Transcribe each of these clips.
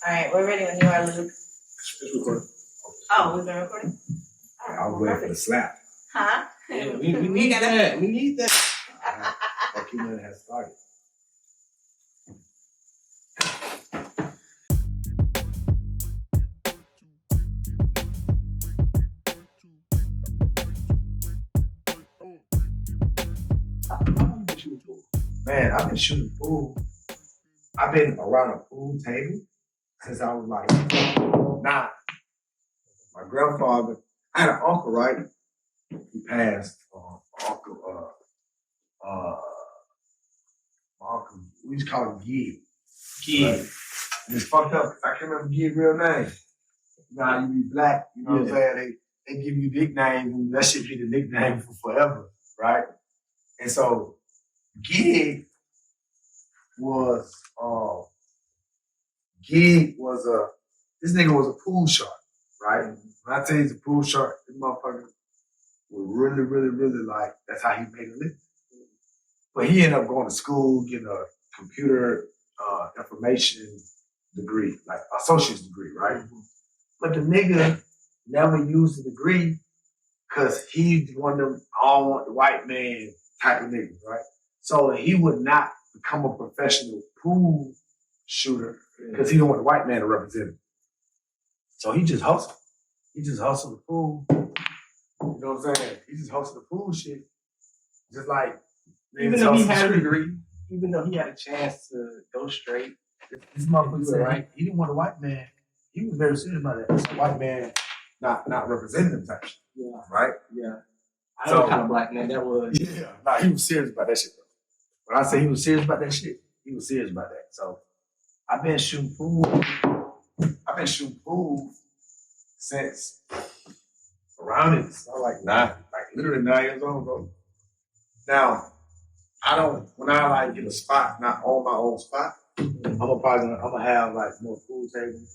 All right, we're ready when you are, Luke. It's recording. Oh, we've been recording? All right, I was waiting for the slap. Huh? Yeah, we need that. We need that. Okay, man has started. Man, I've been shooting pool. I've been around a pool table since I was like 9. My grandfather, I had an uncle, right? He passed. My uncle, we used to call him Gid. Gid. Right? And it's fucked up. I can't remember Gid's real name. You know how you be black, you know what I'm saying? They give you nicknames and that should be the nickname for forever, right? And so Gid was this nigga was a pool shark, right? When I tell you he's a pool shark, this motherfucker was really, really, really like, that's how he made a living. But he ended up going to school, getting a computer information degree, like associate's degree, right? Mm-hmm. But the nigga never used the degree because he's one of them all want the white man type of niggas, right? So he would not become a professional pool shooter because he didn't want the white man to represent him. So he just hustled. He just hustled the pool. You know what I'm saying? He just hustled the pool shit. Just like, even though he had a degree, even though he had a chance to go straight, this motherfucker said, right? He didn't want a white man. He was very serious about that. So white man not representing him type shit. Yeah. Right? Yeah. I know what kind of black man that was. Yeah. Nah, he was serious about that shit, bro. When I say he was serious about that shit, he was serious about that. So I've been shooting pool since around it. So literally 9 years old, bro. Now, when I get a spot, not on my own spot, I'm gonna have like more pool table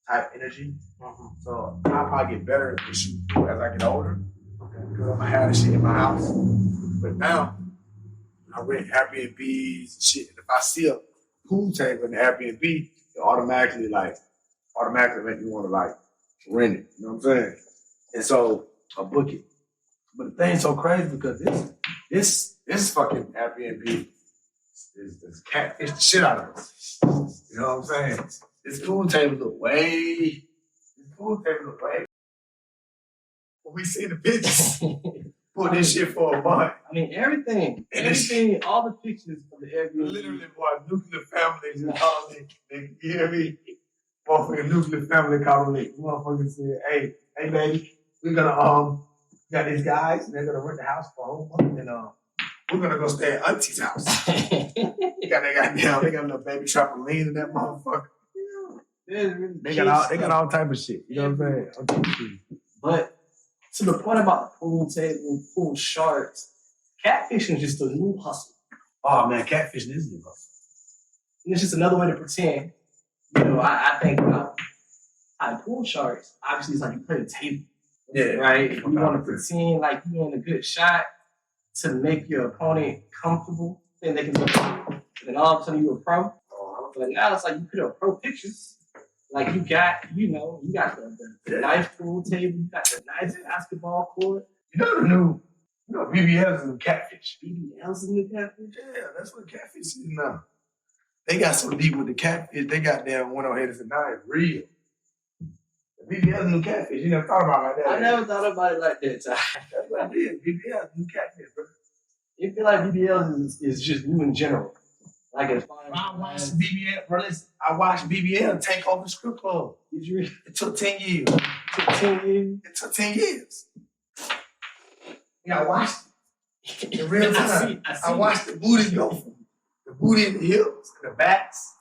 type energy. Mm-hmm. So I'll probably get better at shooting pool as I get older. Okay. Because I'm gonna have the shit in my house. But now, I rent Airbnbs and shit. And if I see a pool table in the Airbnb, it automatically make me want to rent it. You know what I'm saying? And so I book it. But the thing's so crazy because this fucking Airbnb is catfish the shit out of us. You know what I'm saying? This pool table look way. When we see the pictures, put this shit for a month. I mean, everything, all the pictures of the Airbnb. Literally, boy, nuclear families and all that. You hear me? Motherfucking nuclear family calling me. Motherfucker said, hey, baby, we're gonna got these guys, and they're gonna rent the house for a whole month, and we're gonna go stay at Auntie's house. They got a little baby trampoline in that motherfucker. They got all type of shit. You know what I'm saying? But to the point about the pool table, pool sharks, catfishing is just a new hustle. Oh man, catfishing is a new hustle. And it's just another way to pretend. You know, I think about pool sharks. Obviously, it's like you play the table. Yeah. Right? You want to pretend like you're in a good shot to make your opponent comfortable. Then they can look at you. And then all of a sudden you're a pro. But now it's like you put up pro pictures. Like you got the nice pool table, you got the nice basketball court. You know BBLs and catfish. BBLs and the catfish? Yeah, that's what catfish is now. They got so deep with the catfish, they got them went on here and said, now it's real. The BBLs and the catfish, you never thought about it like that. I never thought about it like that. That's what it is, BBLs and catfish, bro. You feel like BBLs is just new in general. Like as far as I watched BBL, bro. Listen, I watched BBL take over the strip club. Did you? It took 10 years. It took 10 years. Yeah, I watched it in real time. I watched the booty go from the booty and the hips and the backs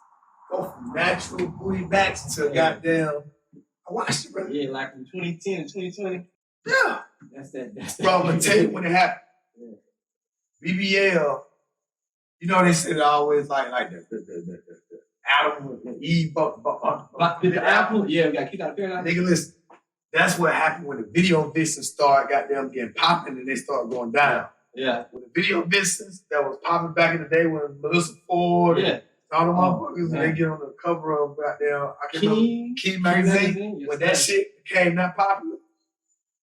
go from natural booty backs to goddamn. I watched it, bro. Yeah, like from 2010 to 2020. Yeah. That's that. Bro, I'm gonna tell you when it happened. Yeah. BBL. You know they said always like the Adam and Eve the apple. Yeah, we got kicked out of paradise. Nigga, listen. That's what happened when the video business started goddamn getting popping and they started going down. Yeah. When the video business that was popping back in the day when Melissa Ford and All the motherfuckers, and they get on the cover of goddamn Key magazine. Magazine, When that shit became not popular,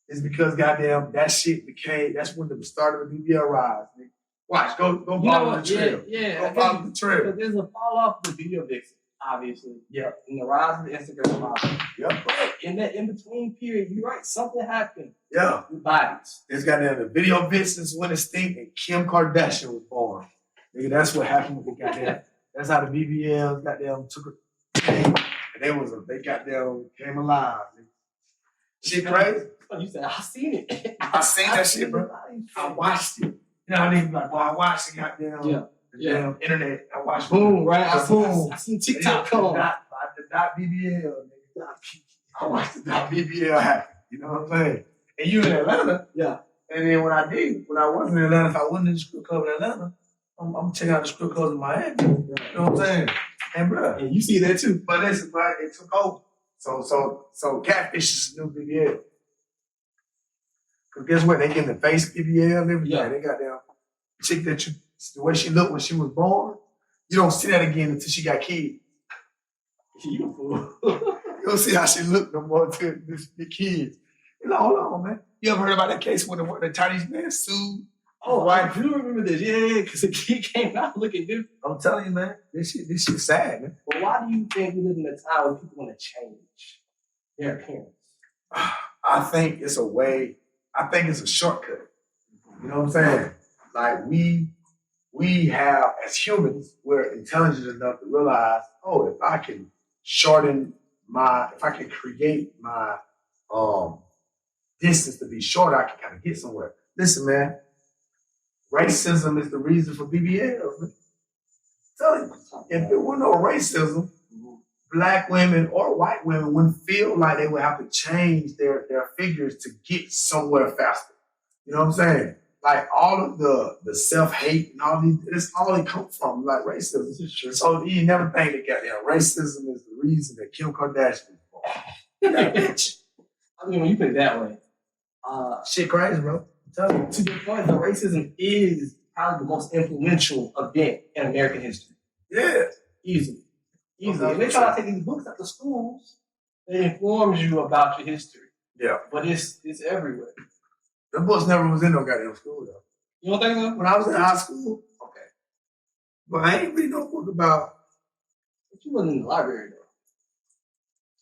it's because goddamn that shit became. That's when the start of the BBL rise. Nigga. Watch, go follow the trail. Go follow the trail. Because there's a fall off of the video vixen, obviously. Yeah. And the rise of the Instagram model. Yep. But in that in between period, you're right. Something happened. Yeah. With bodies. There's goddamn the video business went extinct, and Kim Kardashian was born. Nigga, that's what happened with the goddamn. That's how the BBLs goddamn took a thing, and they goddamn came alive. Nigga. Shit crazy. You said I seen it. I seen that shit, bro. I watched it. You know what I mean? Like, well, I watched the goddamn damn internet. I watched boom, right? I seen TikTok come. The dot BBL, nigga. I watched the dot BBL happen. You know what I'm saying? And you in Atlanta. Yeah. And then when I wasn't in Atlanta, if I wasn't in the strip club in Atlanta, I'm checking out the strip clubs in Miami. You know what I'm saying? And bro, and you see that too. But listen, bro, it took over. So Catfish is a new BBL. Cause guess what? They getting the face BBL and everything. Yeah. They got them chick that the way she looked when she was born. You don't see that again until she got kids. You fool. You don't see how she looked no more until the kids. You know, hold on, man. You ever heard about that case when the Chinese man sued? Oh, I do remember this. Yeah, because the kid came out looking different. I'm telling you, man, this shit sad, man. But why do you think we live in a time when people want to change their appearance? I think it's a way. I think it's a shortcut. You know what I'm saying? Like we have, as humans, we're intelligent enough to realize, oh, if I can create my distance to be shorter, I can kind of get somewhere. Listen, man, racism is the reason for BBLs. Man. I'm telling you, if there were no racism, black women or white women wouldn't feel like they would have to change their figures to get somewhere faster. You know what I'm saying? Like all of the self-hate and all these, it's all it comes from, like racism. This is true. So you never think that goddamn racism is the reason that Kim Kardashian is born. That bitch. I mean, when you put it that way, shit crazy, bro. To your point, the racism is probably the most influential event in American history. Yeah. Easily. And they try to take these books out to schools. It informs you about your history. Yeah. But it's everywhere. The books never was in no goddamn school, though. You don't think so? When I was in high school, okay. But I ain't read no book about... But you wasn't in the library, though.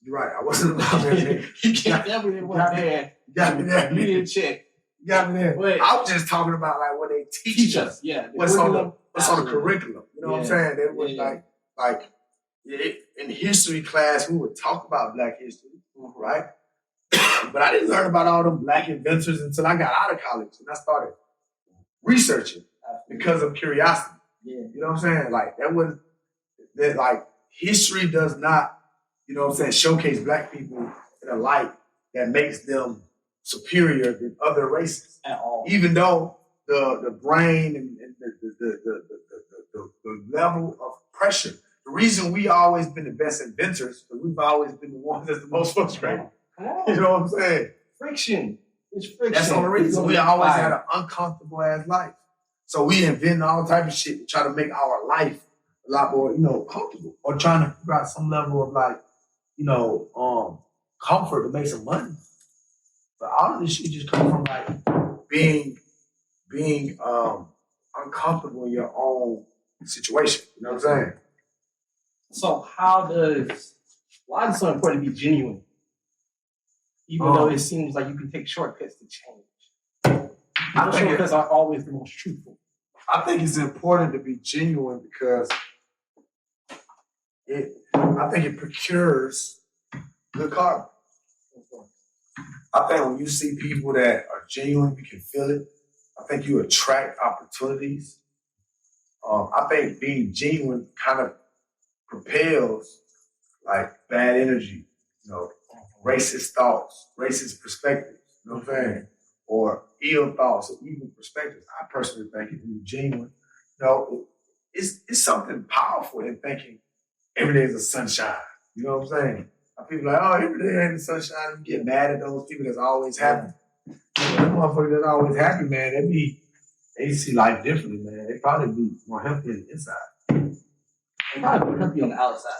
You're right. I wasn't in the library. You can't definitely wasn't there. Got me there. You didn't check. Got me there. Wait. I was just talking about, like, what they teach us. Yeah. What's on the curriculum. You know what I'm saying? They was like in history class, we would talk about Black history, right? But I didn't learn about all them Black inventors until I got out of college and I started researching because of curiosity. Yeah. You know what I'm saying? Like history does not, you know what I'm saying, showcase Black people in a light that makes them superior than other races. At all. Even though the brain and the level of pressure. The reason we always been the best inventors, because we've always been the ones that's the most frustrated. You know what I'm saying? Friction. It's friction. That's the only reason. We always had an uncomfortable ass life. So we invent all type of shit to try to make our life a lot more, comfortable. Or trying to figure out some level of comfort to make some money. But all of this shit just comes from like being uncomfortable in your own situation. You know what I'm saying? So why is it so important to be genuine? Even though it seems like you can take shortcuts to change. I think shortcuts are always the most truthful. I think it's important to be genuine because I think it procures good karma. I think when you see people that are genuine, you can feel it. I think you attract opportunities. I think being genuine kind of propels like bad energy, racist thoughts, racist perspectives, you know what I'm saying? Or ill thoughts or evil perspectives. I personally think if you're genuine, it's something powerful in thinking every day is a sunshine. You know what I'm saying? People are like, every day ain't the sunshine. You get mad at those people that's always happy. Them motherfuckers that's always happy, man, they see life differently, man. They probably be more healthy on the inside. And probably could be on the outside.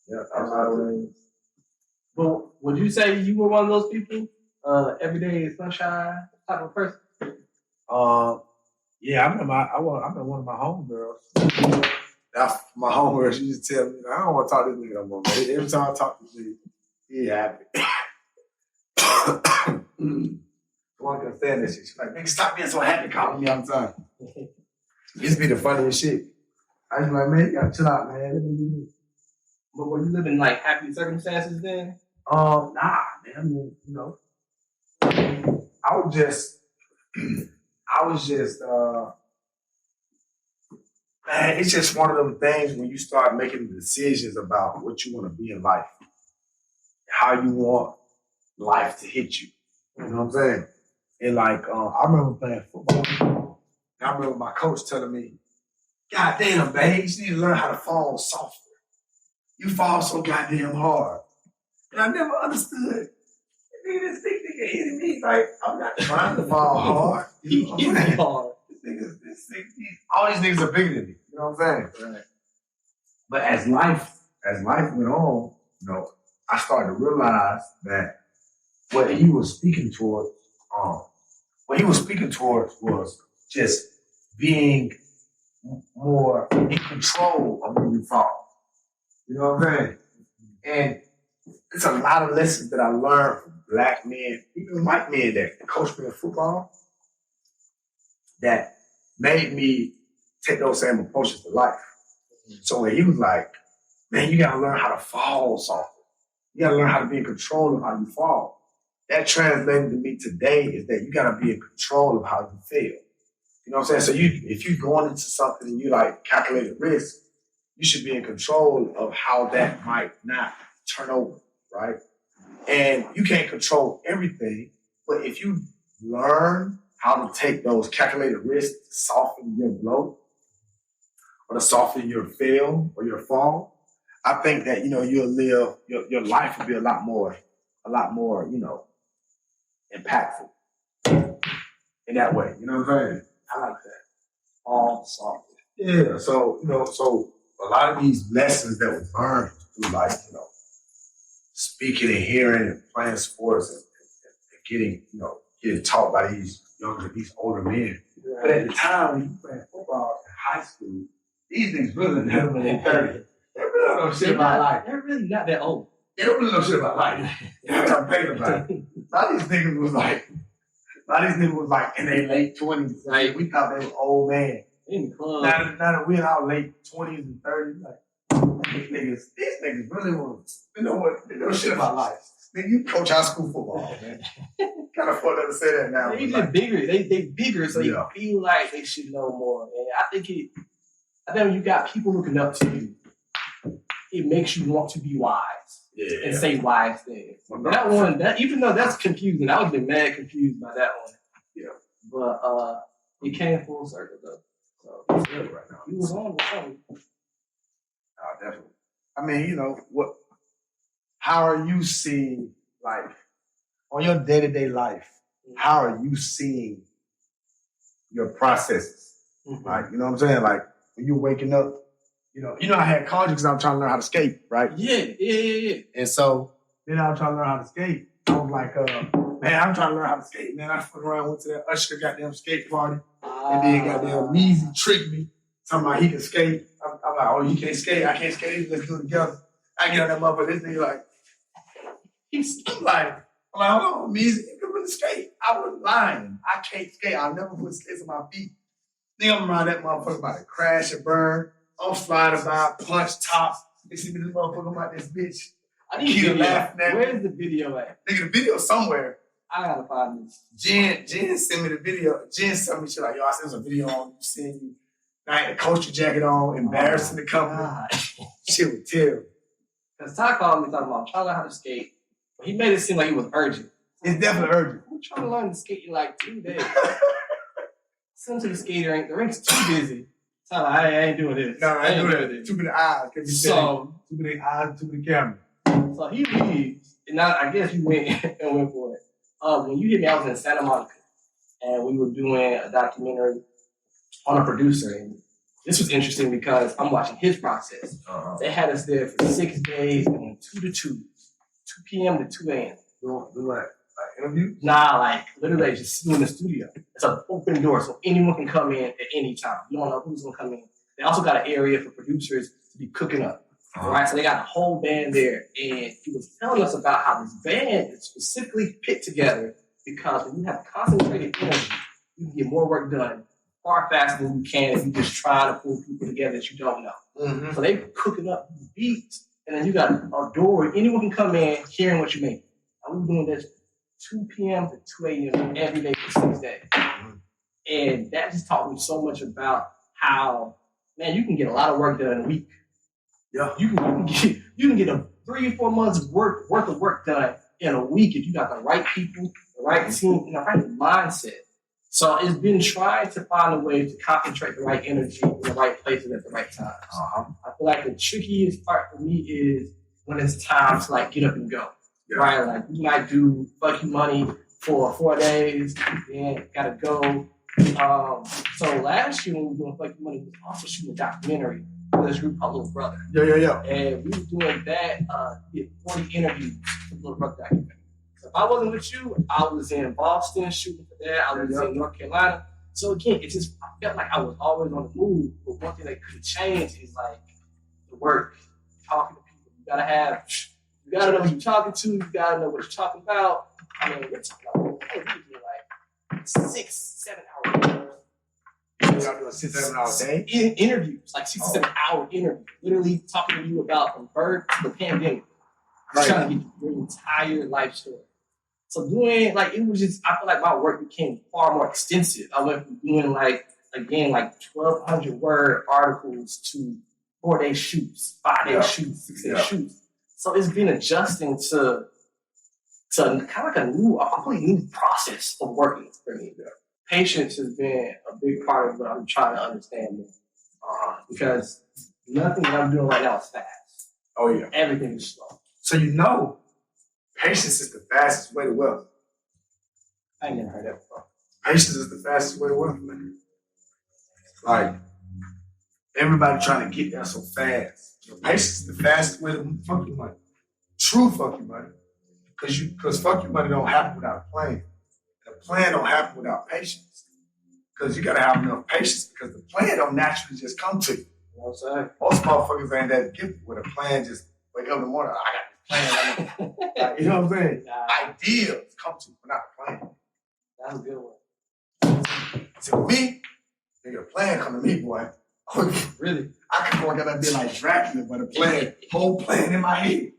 Yeah, In a lot of ways. But would you say you were one of those people? Everyday sunshine type of person? Yeah, I remember I met one of my homegirls. My homegirl, she used to tell me, I don't want to talk to this nigga no more, man. Every time I talk to this nigga, he happy. One can stand this shit. She's like, nigga, stop being so happy calling me all the time. It used to be the funniest shit. I was like, man, you gotta chill out, man. But were you living like happy circumstances then? Nah, man. I mean, you know, I was just, man, it's just one of them things when you start making decisions about what you want to be in life, how you want life to hit you. You know what I'm saying? And like, I remember playing football. And I remember my coach telling me, God damn, babe, you need to learn how to fall softer. You fall so goddamn hard. And I never understood. This nigga hitting me like, I'm not trying to fall hard. You know what I'm saying? Hard. All these niggas are bigger than me. You know what I'm saying? Right. But as life went on, you know, I started to realize that what he was speaking towards was just being more in control of when you fall. You know what I'm saying? And it's a lot of lessons that I learned from black men, even white men that coached me in football, that made me take those same approaches to life. So when he was like, man, you gotta learn how to fall softer. You gotta learn how to be in control of how you fall. That translated to me today is that you gotta be in control of how you feel. You know what I'm saying? So if you're going into something and you like calculated risk, you should be in control of how that might not turn over, right? And you can't control everything, but if you learn how to take those calculated risks to soften your blow or to soften your fail or your fall, I think that, you know, you'll live, your life will be a lot more, you know, impactful in that way. You know what I'm saying? I like that. All softer. Yeah. So, you know, so a lot of these lessons that we learned through like, you know, speaking and hearing and playing sports and getting taught by these older men. Yeah. But at the time when you playing football in high school, these niggas really never been in 30. They really don't know shit about life. They're really not that old. They don't really know shit about life. I'm thinking about it. A lot of these niggas was like in their late 20s. Like, we thought they were old man. In the club. Now that we're in our late 20s and 30s, like, these niggas really they know shit about life. Nigga, you coach high school football, man. Kind of funny to say that now. They just bigger. They bigger, so you feel like they should know more. And I think when you got people looking up to you, it makes you want to be wise and say wise things. That one, even though that's confusing, I was been mad confused by that one. Yeah, but it came full circle though. So it's good right now. You was on with something. Definitely. I mean, you know what? How are you seeing, like, on your day-to-day life? How are you seeing your processes? Mm-hmm. Like, you know what I'm saying? Like, when you're waking up, you know, I had called you because I'm trying to learn how to skate, right? Yeah. And so then I was trying to learn how to skate. I was like, man, I'm trying to learn how to skate, man. I fucking around, went to that Usher goddamn skate party, and then goddamn Measy tricked me, talking about he can skate. I'm like, oh, you can't skate? I can't skate. Let's do it together. I get on that motherfucker. This nigga like, I'm like, hold on, Measy, you can really skate. I was lying. I can't skate. I'll never put skates on my feet. Then I'm around that motherfucker about to crash and burn. I'm sliding by, punch tops. They see me this motherfucker about this bitch. I need to laughing at. Where's the video at? Nigga, the video somewhere. I gotta find this. Jen sent me the video. Jen sent me shit like, yo, I sent a video on you seeing you. I had a coaster jacket on, embarrassing the company. Shit was terrible. Because Ty called me talking about, I'm trying to learn how to skate. But he made it seem like he was urgent. It's definitely urgent. I'm trying to learn to skate in like 2 days. Send to the skater rink. The rink's too busy. So I ain't doing this. No, I ain't doing it. Too many eyes. Too many eyes, too many cameras. So he leaves. And I guess you went for it. When you hit me, I was in Santa Monica. And we were doing a documentary on a producer. And this was interesting because I'm watching his process. They had us there for 6 days from 2 to 2 p.m. to 2 a.m. Do like interviews? Nah, like literally just sitting in the studio. It's an open door, so anyone can come in at any time. You don't know who's gonna come in. They also got an area for producers to be cooking up. Right, so they got a whole band there, and he was telling us about how this band is specifically put together because when you have concentrated energy, you can get more work done far faster than you can if you just try to pull people together that you don't know. Mm-hmm. So they cooking up beats, and then you got a door where anyone can come in hearing what you make. And we were doing this 2 p.m. to 2 a.m. every day for 6 days. And that just taught me so much about how, man, you can get a lot of work done in a week. Yeah. You can get a 3 or 4 months worth of work done in a week if you got the right people, the right team, and the right mindset. So it's been trying to find a way to concentrate the right energy in the right places at the right times. I feel like the trickiest part for me is when it's time to like get up and go. Yeah. Right? Like we might do fuck you money for 4 days, then gotta go. So last year when we were doing fuck you money, we was also shooting a documentary for this group called Little Brother. Yeah. And we were doing that, we did 40 interviews for Little Brother documentary. So if I wasn't with you, I was in Boston shooting for that. I was in North Carolina. So again, it just, I felt like I was always on the move. But one thing that could change is like the work, talking to people. You gotta know who you're talking to. You gotta know what you're talking about. I mean, we're talking about like 6-7 hours. Y'all do a 6-7 hour day? Interviews, like 6 to 7 hour interviews. Literally talking to you about from birth to the pandemic. Trying to get your entire life story. So doing, like, it was just, I feel like my work became far more extensive. I went from doing, like, again, like 1,200 word articles to 4-day shoots, 5-day shoots, 6-day shoots. So it's been adjusting to kind of like a completely new process of working for me. Patience has been a big part of what I'm trying to understand because nothing that I'm doing right now is fast. Oh, yeah. Everything is slow. So patience is the fastest way to wealth. I ain't never heard that before. Patience is the fastest way to wealth, man. Like, everybody trying to get there so fast. So patience is the fastest way to fuck your money. True fuck your money. Because fuck your money don't happen without a plan. And a plan don't happen without patience. Because you gotta have enough patience because the plan don't naturally just come to you. You know what I'm saying? Most motherfuckers ain't that gifted with a plan. Just wake up in the morning, I got this plan. Like, you know what I'm saying? Ideas come to you, but not a plan. That's a good one. So me, nigga, a plan come to me, boy. Really? I can walk out and be like Dracula, but a plan, whole plan in my head.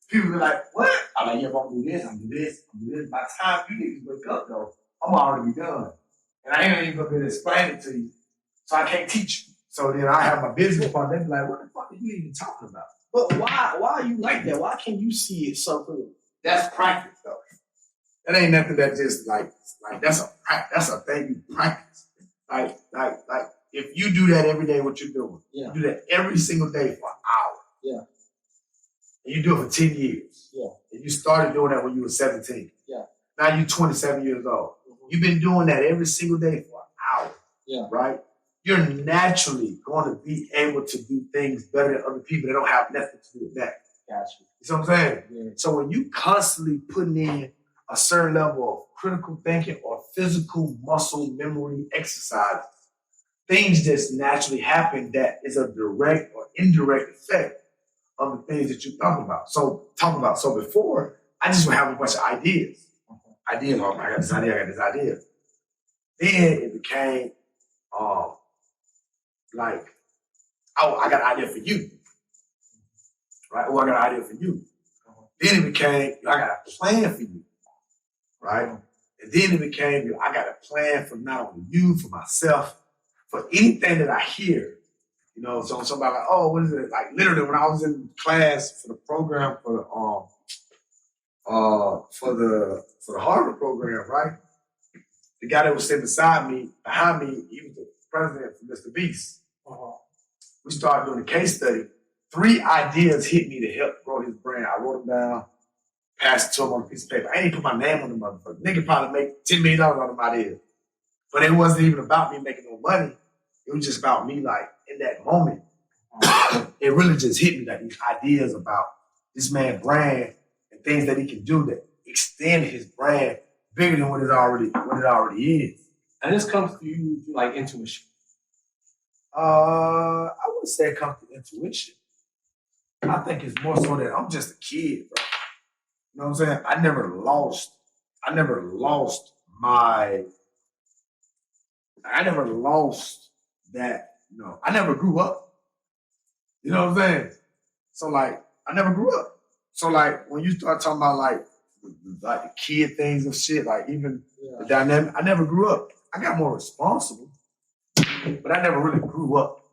People be like, what? I'm like, yeah, I'm gonna do this, I'm gonna do this, I'm gonna do this. By the time you niggas wake up, though, I'm already done. And I ain't even gonna be able to explain it to you. So I can't teach you. So then I have my business partner, they be like, what the fuck are you even talking about? But why are you like that? Why can't you see it so clearly? That's practice, though. That ain't nothing that just like that's a thing you practice. Like if you do that every day, what you're doing, you do that every single day for an hour. Yeah. And you do it for 10 years. Yeah. And you started doing that when you were 17. Yeah. Now you're 27 years old. Mm-hmm. You've been doing that every single day for an hour. Yeah. Right? You're naturally going to be able to do things better than other people that don't have nothing to do with that. Gotcha. You see what I'm saying? Yeah. So when you constantly putting in a certain level of critical thinking or physical muscle memory exercises, things just naturally happen that is a direct or indirect effect of the things that you're talking about. So before, I just would have a bunch of ideas. Ideas, oh, I got this idea. Then it became like, oh, I got an idea for you. Right? Oh, I got an idea for you. Then it became, I got a plan for you. Right? And then it became, I got a plan for not only you, for myself, for anything that I hear. You know, so somebody like, oh, what is it? Like literally when I was in class for the program for the Harvard program, right? The guy that was sitting behind me, he was the president for Mr. Beast. We started doing a case study. 3 ideas hit me to help grow his brand. I wrote them down, passed it to him on a piece of paper. I ain't even put my name on the motherfucker. Nigga probably make $10 million on them ideas. But it wasn't even about me making no money. It was just about me, like, in that moment. It really just hit me, like, these ideas about this man's brand and things that he can do that extend his brand bigger than what it already is. And this comes to you through like intuition. I wouldn't say it comes to intuition. I think it's more so that I'm just a kid, bro. You know what I'm saying? I never lost that, you know, I never grew up. You know what I'm saying? So like, I never grew up. So like, when you start talking about like the kid things and shit, like even the dynamic, I never grew up. I got more responsible, but I never really grew up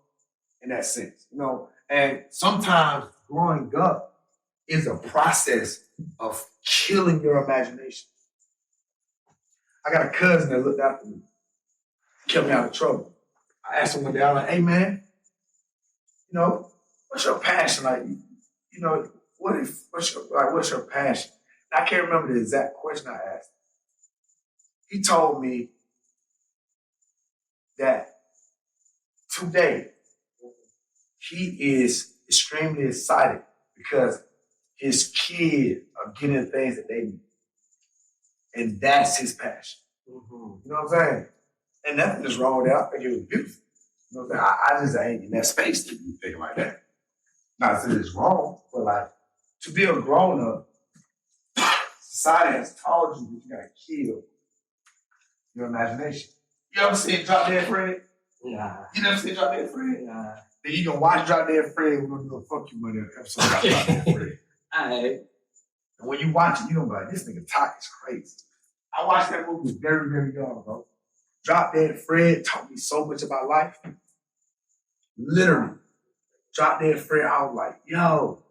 in that sense, you know? And sometimes growing up is a process of killing your imagination. I got a cousin that looked after me, kept me out of trouble. I asked him one day, I was like, hey man, you know, what's your passion? Like, you know, what's your passion? And I can't remember the exact question I asked. He told me that today he is extremely excited because his kids are getting things that they need. And that's his passion. You know what I'm saying? And nothing is wrong with that. I think it was beautiful. You know what I'm saying? I just ain't in that space to be thinking like that. Not that it's wrong, but like to be a grown up, society has told you that you gotta kill your imagination. You ever seen Drop Dead Fred? Nah. You never seen Drop Dead Fred? Nah. Then you gonna watch Drop Dead Fred, we're gonna do a fuck you money episode about Drop Dead Fred. Alright. And when you watch it, you gonna be like, this nigga talk is crazy. I watched that movie very, very young, bro. Drop Dead Fred taught me so much about life. Literally. Drop Dead Fred, I was like, yo,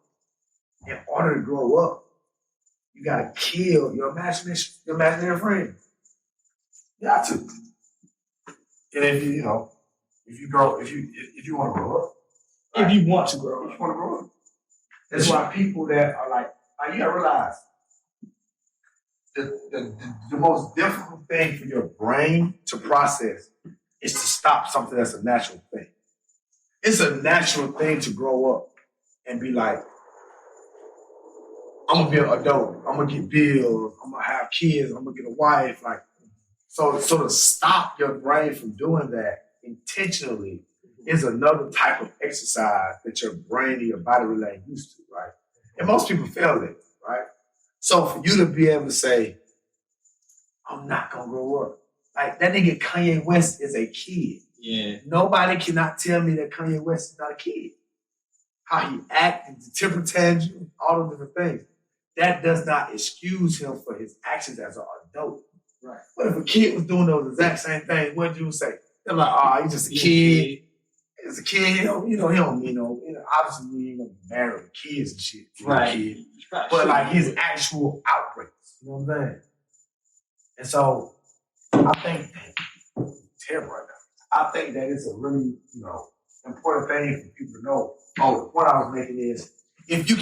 in order to grow up, you gotta kill your imagination, your imaginary friend. You got to. And if you want to grow up, If you want to grow up. if you want to grow up. That's why people that are like you gotta realize the most difficult thing for your brain to process is to stop something that's a natural thing. It's a natural thing to grow up and be like, I'm gonna be an adult, I'm gonna get bills, I'm gonna have kids, I'm gonna get a wife. Like, so to stop your brain from doing that intentionally is another type of exercise that your brain and your body really ain't used to, right? And most people fail it, right? So for you to be able to say, I'm not gonna grow up. Like that nigga Kanye West is a kid. Yeah. Nobody cannot tell me that Kanye West is not a kid. How he acted, the temper tantrum, all those different things. That does not excuse him for his actions as an adult. Right. But if a kid was doing those exact same things, what you would say? They're like, oh, he's just a kid. He's a kid, he don't mean obviously we ain't gonna be married with kids and shit. Right. Kid. But like his actual outbreaks. You know what I'm saying? And so I think terrible right now. I think that it's a really, important thing for people to know. Oh, what I was making is if you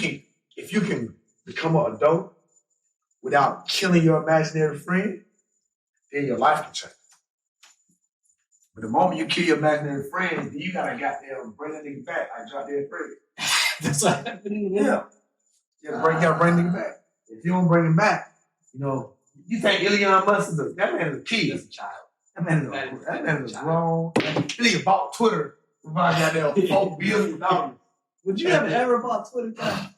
can become an adult without killing your imaginary friend, then your life can change. But the moment you kill your imaginary friend, then you gotta goddamn bring that nigga back like Drop Dead Fred. That's what happened. Yeah. You gotta bring the nigga back. If you don't bring him back, you think Elon Musk is that man is a kid. He's a child. That man is grown. That nigga bought Twitter for goddamn $4 billion. Would you have ever bought Twitter, guy?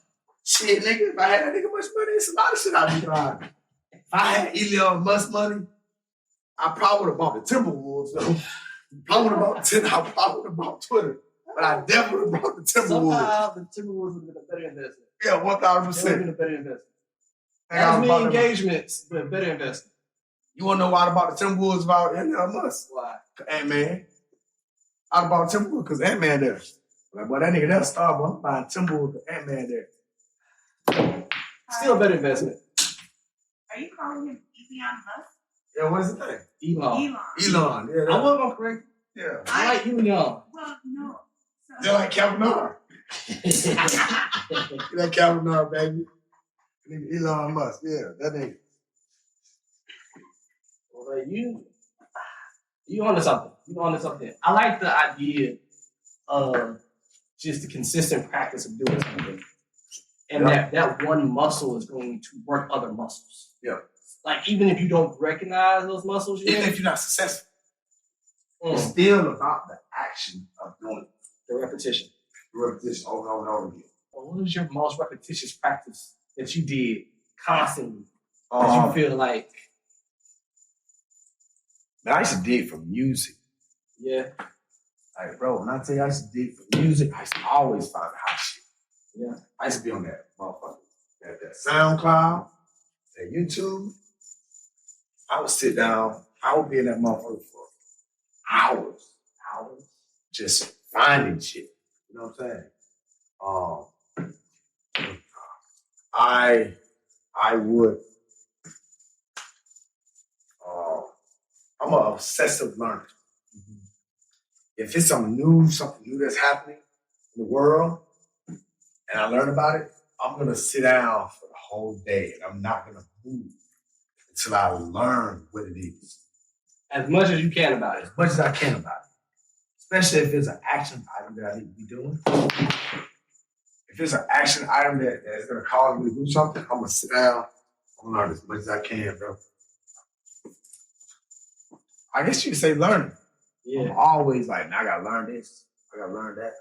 Shit, nigga, if I had that nigga much money, it's a lot of shit I'd be buying. If I had Elon Musk money, I probably would have bought the Timberwolves, though. I probably would have bought Twitter. But I definitely would have bought the Timberwolves. Somehow the Timberwolves would have been a better investment. Yeah, 1,000%. It would have been a better investment. As many engagements, but a better investment. You want to know why I bought the Timberwolves about Elon Musk? Why? Ant-Man. I bought Timberwolves because Ant-Man there. Like, boy, that nigga there star, boy. I'm buying Timberwolves with Ant-Man there. Still a better investment. Are you calling him Elon Musk? Yeah, what is the name? Elon. Elon. Yeah, I wasn't correct. Yeah. I like Elon. Well, no. They're like Calvin Harris. You like Calvin Harris, baby. Nigga Elon Musk. Yeah, that nigga. Well, You onto something. You onto something. I like the idea of just the consistent practice of doing something. And that one muscle is going to work other muscles. Yeah. Like, even if you don't recognize those muscles yet. Even if you're not successful, it's still about the action of doing it. The repetition. The repetition over and over and over again. Well, what was your most repetitious practice that you did constantly? That you feel like? Man, I used to dig for music. Yeah. Like, bro, when I tell you I used to dig for music, I used to always find the hot shit. Yeah. I used to be on that motherfucker. That SoundCloud, that YouTube. I would sit down. I would be in that motherfucker for hours. Just finding shit. You know what I'm saying? I would. I'm an obsessive learner. Mm-hmm. If it's something new that's happening in the world, and I learn about it, I'm gonna sit down for the whole day, and I'm not gonna move until I learn what it is. As much as you can about it. As much as I can about it. Especially if it's an action item that I need to be doing. If it's an action item that is gonna cause me to do something, I'm gonna sit down. I'm gonna learn as much as I can, bro. I guess you could say learning. Yeah. I'm always like, I gotta learn this. I gotta learn that.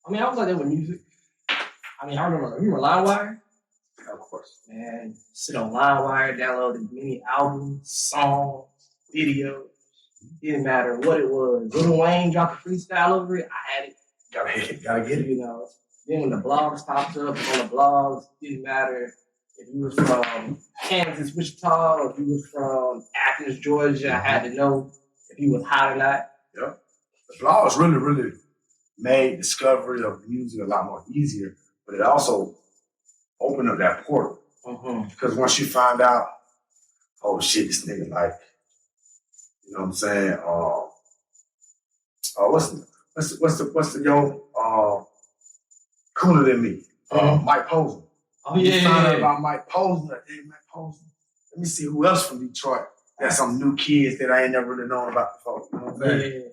I mean, I was like that with music. I mean, I remember LimeWire? Of course. Man, sit on LimeWire, download many albums, songs, videos. Didn't matter what it was. Lil Wayne dropped a freestyle over it. I had it. Gotta get it. You know. Then when the blogs popped up on the blogs, didn't matter if you was from Kansas, Wichita, or if you was from Athens, Georgia. I had to know if you was hot or not. Yep. The blogs really made discovery of music a lot more easier, but it also opened up that portal. Mm-hmm. Because once you find out, oh shit, this nigga like, you know what I'm saying? What's the yo cooler than me? Mike Posner. Oh yeah. You found out about Mike Posner. Hey, Mike Posner. Let me see who else from Detroit. There's some new kids that I ain't never really known about before. You know what I'm saying? Yeah.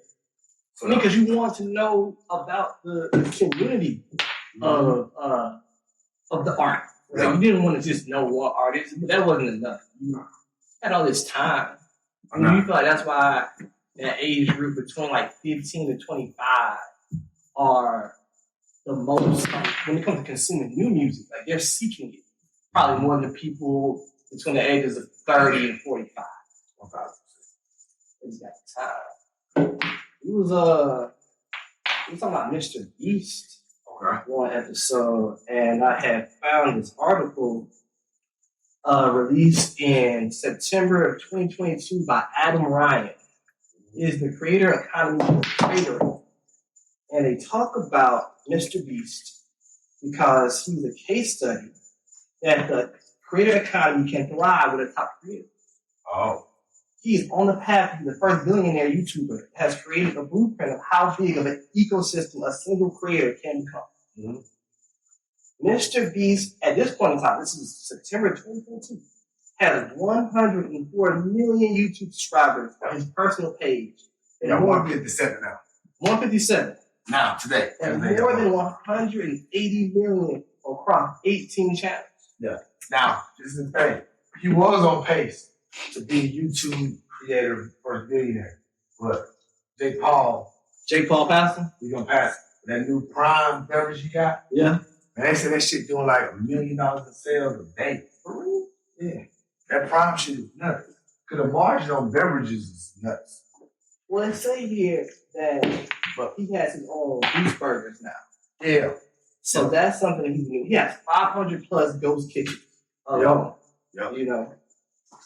I mean, because you want to know about the community of the art. Right? Yeah. You didn't want to just know one artist, but that wasn't enough. You had all this time. I mean, you feel like that's why that age group between like 15 to 25 are the most, when it comes to consuming new music, like they're seeking it probably more than people between the ages of 30 and 45. 1,000%. It's got time. He was talking about Mr. Beast one episode, and I had found this article released in September of 2022 by Adam Ryan. He is the creator economy of Curating. And they talk about Mr. Beast because he's a case study that the creator economy can thrive with a top creator. Oh. He's on the path to be the first billionaire YouTuber that has created a blueprint of how big of an ecosystem a single creator can become. Mm-hmm. Mr. Beast, at this point in time, this is September 2022, has 104 million YouTube subscribers on his personal page. Yeah, 157 now. 157. Now, today. And more than 180 million across 18 channels. Yeah. Now, this is the thing. He was on pace to be a YouTube creator for a billionaire. But Jake Paul passed him? He's gonna pass him. That new Prime beverage he got? Yeah. Man, they said that shit doing like $1 million in sales a day. For real? Yeah. That Prime shit is nuts. Because the margin on beverages is nuts. Well, they say here that he has his own beef burgers now. Yeah. So that's something that he's new. He has 500 plus ghost kitchens alone. Yep. You know.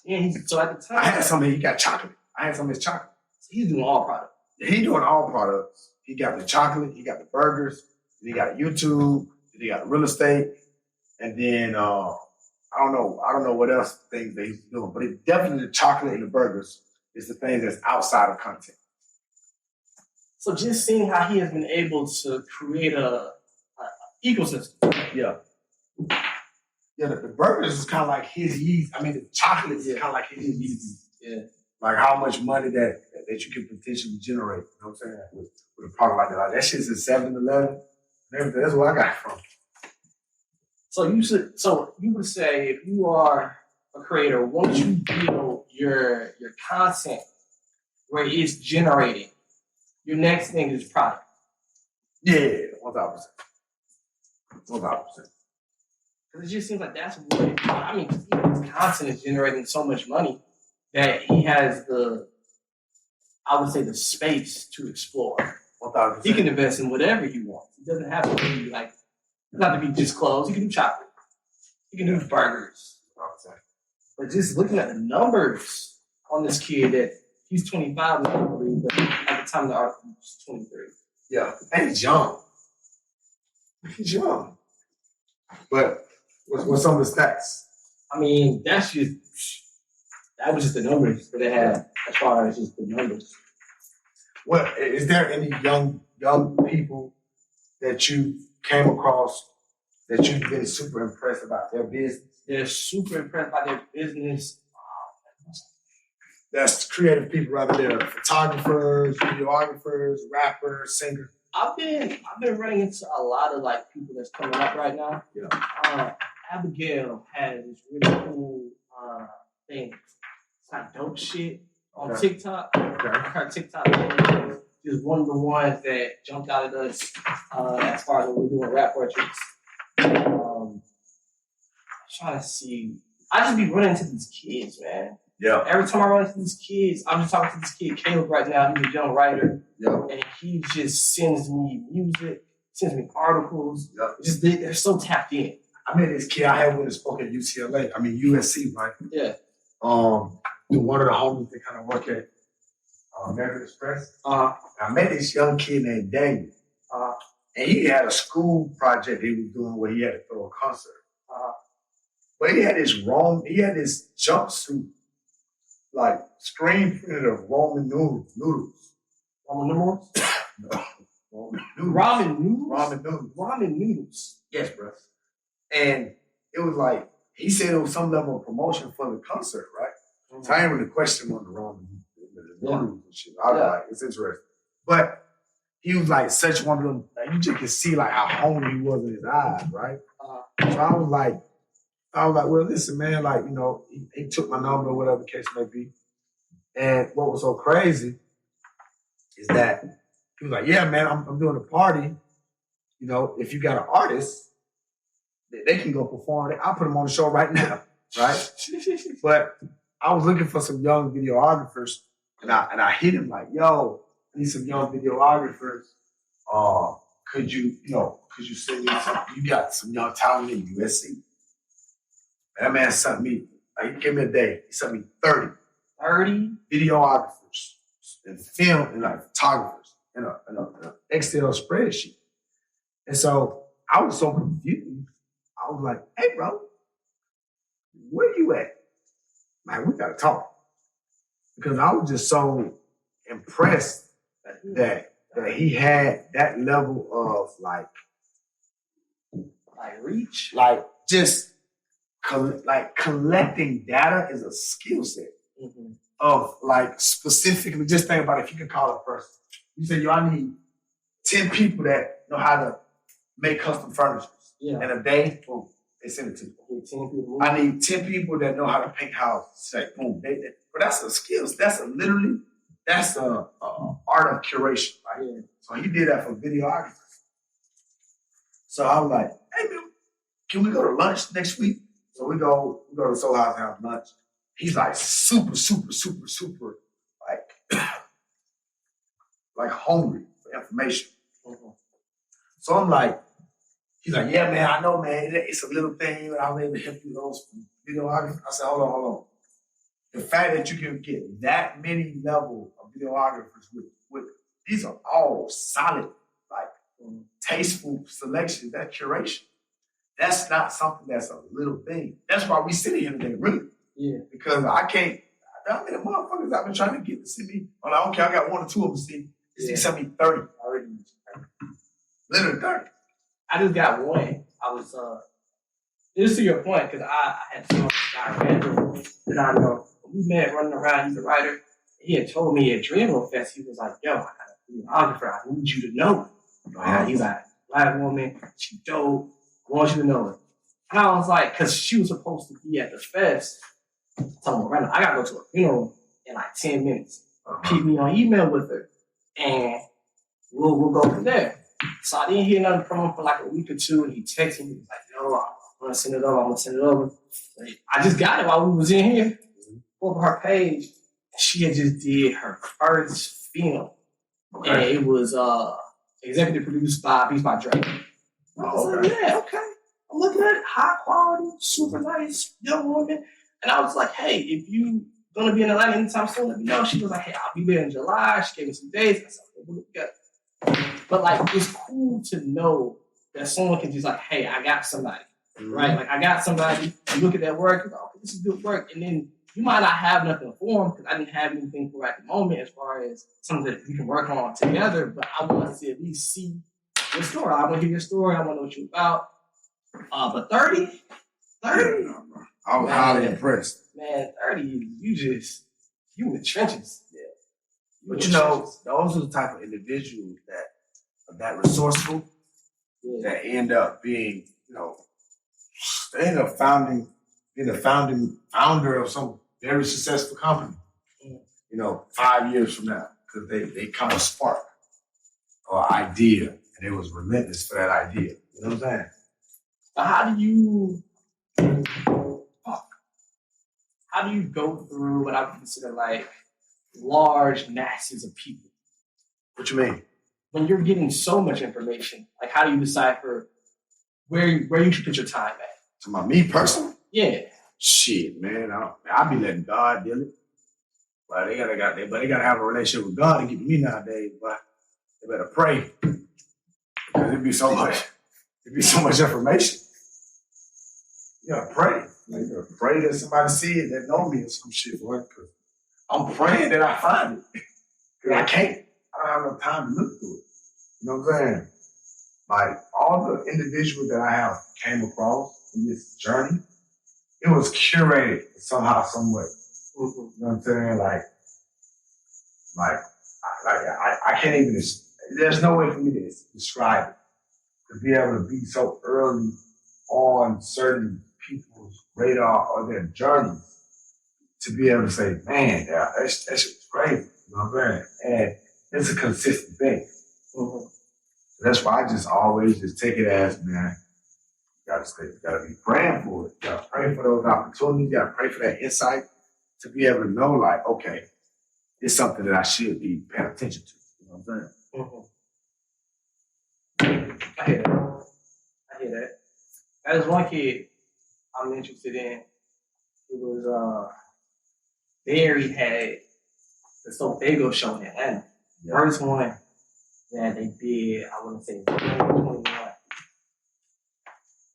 And so at the time, I had something. He got chocolate. I had some of his chocolate. So he's doing all products. He's doing all products. He got the chocolate. He got the burgers. He got YouTube. He got real estate. And then I don't know what else things that he's doing. But it's definitely the chocolate and the burgers is the thing that's outside of content. So just seeing how he has been able to create a ecosystem. Yeah. Yeah, the burgers is kind of like his Yeezy. I mean, the chocolate is kind of like his Yeezy. Yeah. Like how much money that you can potentially generate. You know what I'm saying? With a product like that. Like that shit's at 7-Eleven. That's where I got it from. So you would say if you are a creator, once you build your content where it's generating, your next thing is product. Yeah, 1,000%. 1,000%. Because it just seems like that's what his content is generating so much money that he has the space to explore. 1,000%. He can invest in whatever he wants. It doesn't have to be not to be just clothes. He can do chocolate. He can do burgers. 100%. But just looking at the numbers on this kid that he's 25 now, but at the time of the article, he's 23. Yeah, and he's young. He's young. But what's some of the stats? I mean, that was just the numbers that they had as far as just the numbers. Well, is there any young people that you came across that you've been super impressed about their business? They're super impressed by their business. That's creative people right there. Photographers, videographers, rappers, singers. I've been running into a lot of people that's coming up right now. Yeah. Abigail has this really cool thing. It's like dope shit on TikTok. Okay. Her TikTok is one of the ones that jumped out at us as far as when we're doing rap portraits. I'm trying to see. I just be running into these kids, man. Yeah. Every time I run into these kids, I'm just talking to this kid, Caleb, right now. He's a young writer. Yeah. And he just sends me music, sends me articles. Yeah. They're so tapped in. I met this kid I had when I spoke at UCLA. I mean USC, right? Yeah. One of the homies that kind of work at American Express. I met this young kid named Daniel. And he had a school project he was doing where he had to throw a concert. But he had this jumpsuit, like screen printed of Roman noodles. Roman numerals? No. Ramen noodles? Ramen noodles. Ramen noodles. Yes, bro. And it was like, he said it was some level of promotion for the concert, right? Mm-hmm. So I ain't really question on the ramen noodles and shit. I was like, it's interesting. But he was like such one of them, you just could see like how hungry he was in his eyes, right? So I was like, well, listen, man, he took my number or whatever the case may be. And what was so crazy is that he was like, yeah, man, I'm doing a party. You know, if you got an artist, they can go perform. I'll put them on the show right now, right? But I was looking for some young videographers, and I hit him like, yo, I need some young videographers. Could you send me some? You got some young talent in USC. That man sent me, he gave me a day. He sent me 30 videographers and film and photographers in an Excel spreadsheet. And so I was so confused. I was like, hey, bro, where you at? Man, we got to talk. Because I was just so impressed that he had that level of reach. Collecting data is a skill set of specifically, just think about it, if you can call a person. You say, yo, I need 10 people that know how to make custom furniture. Yeah. In a day, boom, they send it to you. I need 10 people that know how to paint houses. Say, boom, but that's a skill. That's a art of curation, right? Yeah. So he did that for videographers. So I was like, hey, man, can we go to lunch next week? So we go to Soul House and have lunch. He's like super, super, super, super, hungry for information. Mm-hmm. So I'm like, he's like, yeah, man, I know, man. It's a little thing, and I was able to help you those videographers. I said, hold on. The fact that you can get that many level of videographers with these are all solid, tasteful selections, that curation. That's not something that's a little thing. That's why we sitting here today, really. Yeah. Because I can't, how many motherfuckers I've been trying to get to see me? I don't care, I got 1 or 2 of them see. He sent me 30 already. Literally 30. I just got one. I was, this is to your point, because I had some guy that I know. we met running around. He's a writer. He had told me at Dreamville Fest, he was like, yo, I got a videographer. I need you to know it. He's like, black woman, she dope. I want you to know it. And I was like, because she was supposed to be at the fest. So I got to go to a funeral in like 10 minutes. Keep me on email with her. And we'll go from there. So I didn't hear nothing from him for like a week or two. And he texted me. He was like, yo, I'm going to send it over. I just got it while we was in here. Over her page. She had just did her first film. Okay. And it was executive produced by Beats by Dre. I was like, yeah, okay. I'm looking at it, high quality, super nice, young woman. And I was like, hey, if you gonna be in Atlanta anytime soon, let me know. She was like, hey, I'll be there in July. She gave me some dates. I said, okay, we'll together. But like, it's cool to know that someone can just like, hey, I got somebody, right? Like, I got somebody. You look at that work, you're like, okay, this is good work. And then you might not have nothing for them because I didn't have anything for at the moment as far as something that we can work on together. But I want to at least see your story. I want to hear your story. I want to know what you're about. But 30? I was highly impressed. Man, 30, you in the trenches. Yeah. But those are the type of individuals that resourceful, that end up being, they end up being the founding founder of some very successful company. 5 years from now, because they kind of spark or idea, and they was relentless for that idea. You know what I'm saying? How do you go through what I would consider like large masses of people? What you mean? When you're getting so much information, like how do you decipher where you should put your time at? To me personally? Yeah. Shit, man. I be letting God deal it. But they gotta have a relationship with God to get to me nowadays, but they better pray. Because it'd be so much information. You gotta pray. You gotta pray that somebody see it that know me or some shit, boy. Cause I'm praying that I find it. Cause I can't. I don't have enough time to look through it. You know what I'm saying? Like all the individuals that I have came across in this journey, it was curated somehow, some way. You know what I'm saying? I can't even. There's no way for me to describe it. To be able to be so early on certain people's radar or their journeys, to be able to say, man, that shit's crazy. You know what I'm saying? And it's a consistent thing. So that's why I just always just take it as, man, you gotta be praying for it. You gotta pray for those opportunities. You gotta pray for that insight to be able to know, like, okay, it's something that I should be paying attention to. You know what I'm saying? I hear that. There's one kid I'm interested in. It was Barry had the Sofago show in Atlanta. Yeah. First one that they did, I want to say 2021.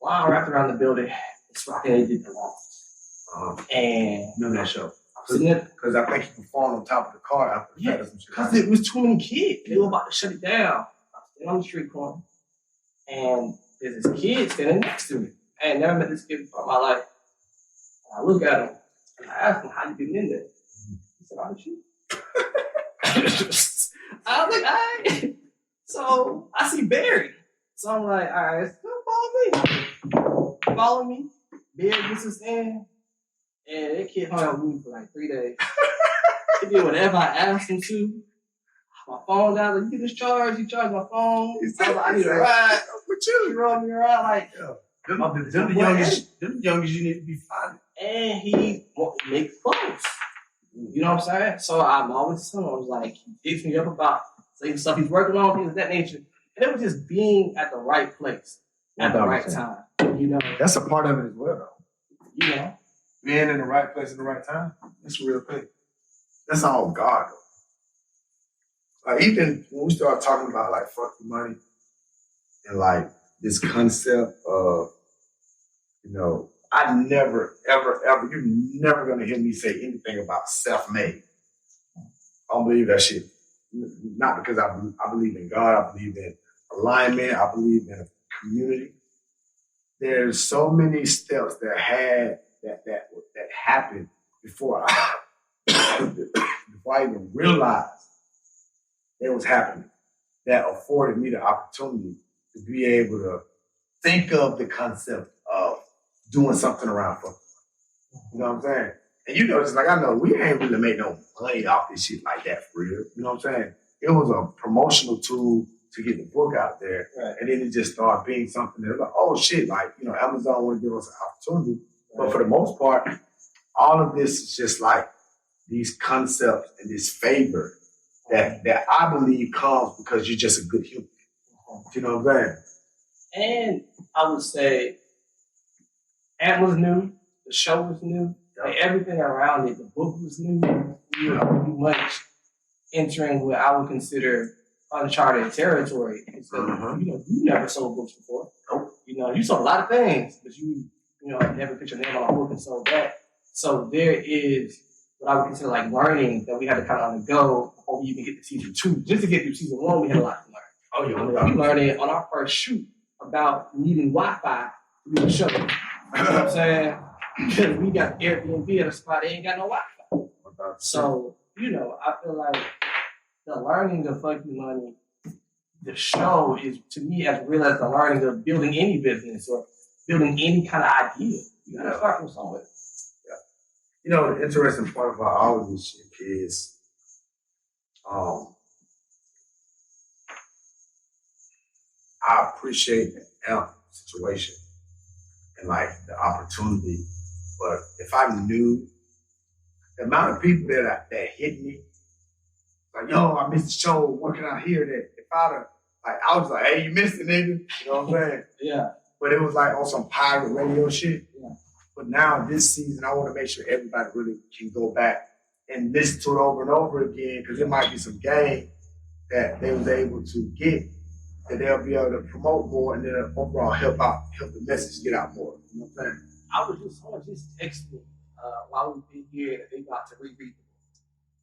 While I wrapped around the building, it's rocking, they did the launch. And Remember that show? Because I think he performed on top of the car after the yeah, because it was too many kids. They were about to shut it down. I was on the street corner, and there's this kid standing next to me. I had never met this kid before in my life. And I look at him, and I asked him, how you getting in there? He said, I'm shoot. I was like, all right. So I see Barry. So I'm like, all right, come follow me. Barry gets us in. And that kid hung out with me for like 3 days. He did whatever I asked him to. My phone down, like, you get this charge, he charged my phone. I was like, I need a ride. With you. He rolled me around like, Them the youngest you need to be finding. and he makes clothes. You know what I'm saying? So I'm always telling him, I was like, he picks me up about some stuff he's working on, things of that nature. And it was just being at the right place at the right time. You know? That's a part of it as well, though. You know? Being in the right place at the right time, that's a real thing. That's all God, though. Like, even when we start talking about, like, fuck the money and, like, this concept of, I never, ever, ever, you're never going to hear me say anything about self-made. I don't believe that shit. Not because I believe in God, I believe in alignment, I believe in a community. There's so many steps that happened before before I even realized it was happening, that afforded me the opportunity to be able to think of the concept of doing something around for. You know what I'm saying? And you know, just like I know, we ain't really made no money off this shit like that for real. You know what I'm saying? It was a promotional tool to get the book out there. Right. And then it just started being something that was like, oh shit, like, you know, Amazon would give us an opportunity. Right. But for the most part, all of this is just like these concepts and this favor that I believe comes because you're just a good human. You know what I'm saying? And I would say Ant was new, the show was new, like everything around it, the book was new. We were pretty much entering what I would consider uncharted territory. So, you know, you never sold books before. Nope. You know, you sold a lot of things, but you know, never put your name on a book and sold that. So there is what I would consider like learning that we had to kind of undergo before we even get to season 2. Just to get through season 1, we had a lot to learn. Oh yeah, we learned it on our first shoot about needing Wi-Fi to do the show. You know what I'm saying? Because we got Airbnb at a spot, they ain't got no Wi-Fi. So, you know, I feel like the learning of fucking money, the show is, to me, as real as the learning of building any business or building any kind of idea. You gotta start from somewhere. Yeah. You know, the interesting part about all of this shit is, I appreciate the AMP situation and like the opportunity, but if I knew the amount of people that hit me, like, yo, I missed the show working out here, that if I'd have, like, I was like, hey, you missed it, nigga. You know what I'm saying? Yeah. But it was like on some pirate radio shit. Yeah. But now this season, I want to make sure everybody really can go back and listen to it over and over again, because there might be some game that they was able to get that they'll be able to promote more and then overall help the message get out more. You know what I'm saying? I was someone just texted me while we've been here that they got to reread the book.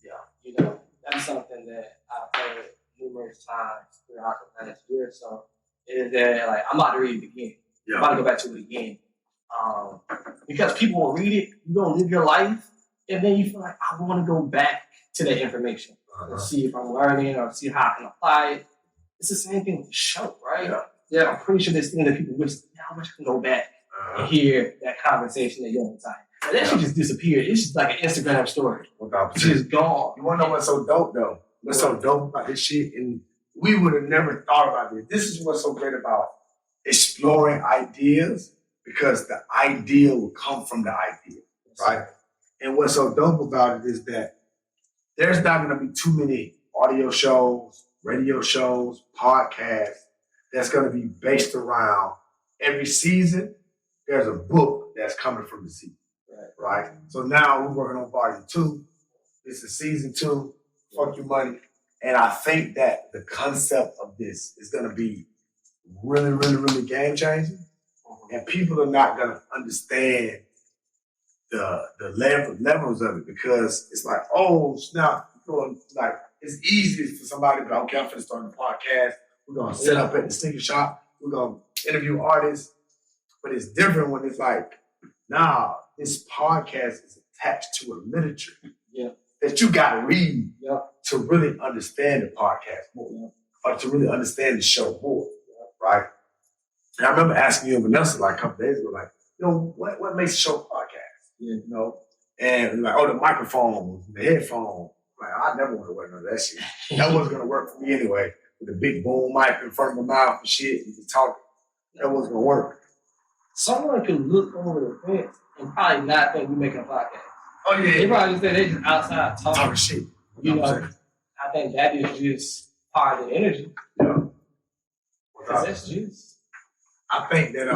Yeah. You know, that's something that I've heard numerous times throughout the last year or so, is that like I'm about to read it again. Yeah. I'm about to go back to it again. Because people will read it, you're gonna live your life, and then you feel like I want to go back to that information and see if I'm learning or see how I can apply it. It's the same thing with the show, right? Yeah, I'm pretty sure there's things that people wish I wish I can go back and hear that conversation at young time. But that shit just disappeared. It's just like an Instagram story. It's just gone. You wanna know what's so dope though? What's so dope about this shit? And we would have never thought about this. This is what's so great about exploring ideas, because the idea will come from the idea, right? And what's so dope about it is that there's not gonna be too many audio shows, radio shows, podcasts that's gonna be based around every season. There's a book that's coming from the season, right? So now we're working on volume 2. This is season 2. Fuck your money. And I think that the concept of this is gonna be really, really, really game changing. And people are not gonna understand the levels of it, because it's like, oh snap, like it's easy for somebody to be like, okay, I'm finna start a podcast. We're gonna set up at the sneaker shop. We're gonna interview artists. But it's different when it's like, nah, this podcast is attached to a literature that you gotta read to really understand the podcast more, or to really understand the show more, right? And I remember asking you and Vanessa like a couple days ago, like, you know, what makes a show a podcast? You know? And like, oh, the microphone, the headphone. Like, I never want to wear none of that shit. That wasn't gonna work for me anyway. With the big boom mic in front of my mouth and shit, and just talking. That wasn't gonna work. Someone could look over the fence and probably not think we're making a podcast. Oh yeah. They probably just say they just outside talking shit. You know, I think that is just part of the energy. Yeah. Because that's just. I think that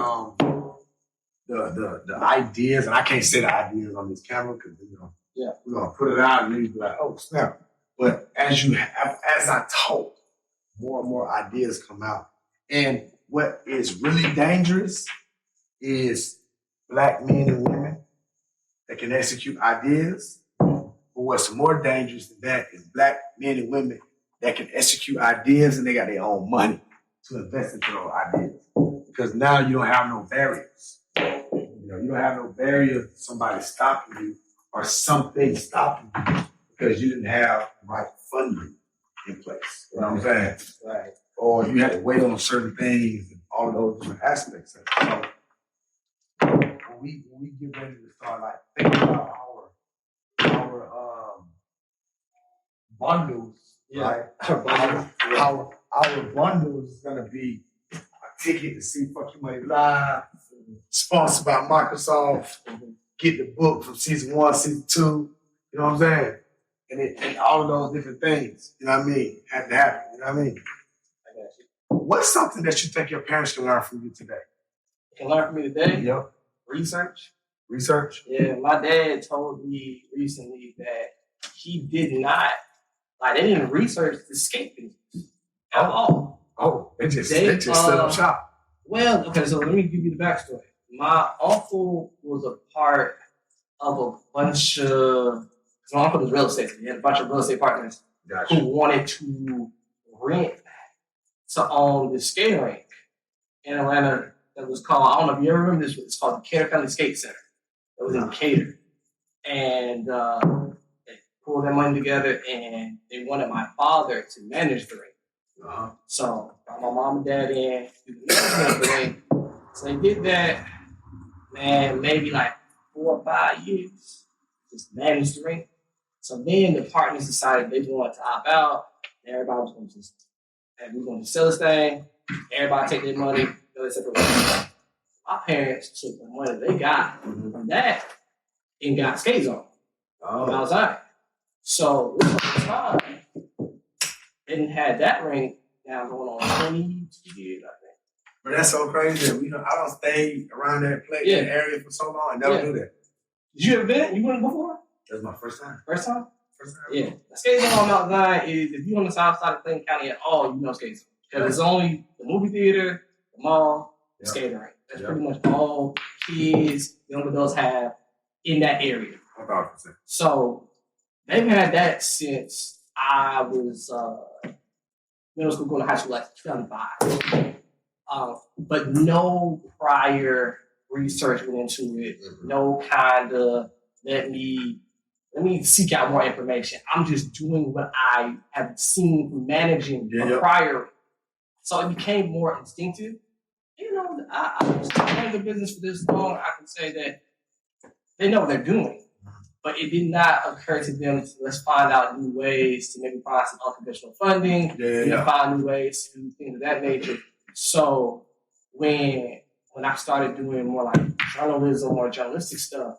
the ideas, and I can't say the ideas on this camera because we're gonna put it out and then you'll be like, oh snap. But as I talk, more and more ideas come out. And what is really dangerous is Black men and women that can execute ideas. But what's more dangerous than that is Black men and women that can execute ideas and they got their own money to invest into those ideas. Because now you don't have no barriers. You don't have no barrier to somebody stopping you or something stopping you because you didn't have the right funding in place. You know what I'm saying? Right. Or you had to wait on certain things and all of those different aspects of it. So when we get ready to start like thinking about our bundles, right? Our bundles is gonna be a ticket to see Fuck You Money Live, sponsored by Microsoft, get the book from season 1, season 2, you know what I'm saying? And all of those different things, you know what I mean, had to happen, you know what I mean? I got you. What's something that you think your parents can learn from you today? You can learn from me today. Yep. Research. Research? Yeah, my dad told me recently that he did not, like, they didn't research the skate business at all. Oh, they just set up shop. Well, okay, so let me give you the backstory. My uncle was a part of a bunch of, because my uncle was real estate. He had a bunch of real estate partners who wanted to rent to own this skating rink in Atlanta that was called, I don't know if you ever remember this, it's called the Curating Skate Center. It was in Decatur. And they pulled their money together and they wanted my father to manage the rink. So brought my mom and dad in, do the management of the rink. So they did that, man, maybe like 4 or 5 years, just managed the rink. So then the partners decided they wanted to opt out. And everybody was going to just, and we were going to sell this thing. Everybody take their money, go their separate ways. My parents took the money they got from that and got skate zone when I was out. So this whole time, they didn't have that rink now going on 22 years, I think. But that's so crazy. I don't stay around that place, that area for so long. I never do that. Did you ever been? You went before? That's my first time. First time? First time. Yeah. The skate zone on Mount Zion is, if you're on the south side of Clinton County at all, you know skate zone. Because it's only the movie theater, the mall, the skating rink. That's pretty much all kids, young adults have in that area. 1,000%. So they've had that since I was middle school, going to high school, like 2005. But no prior research went into it. No kind of let me seek out more information. I'm just doing what I have seen from managing prior. So it became more instinctive. You know, I was in the business for this long. I can say that they know what they're doing, but it did not occur to them to let's find out new ways to maybe find some unconventional funding, find new ways to do things of that nature. So when I started doing more like journalism or journalistic stuff,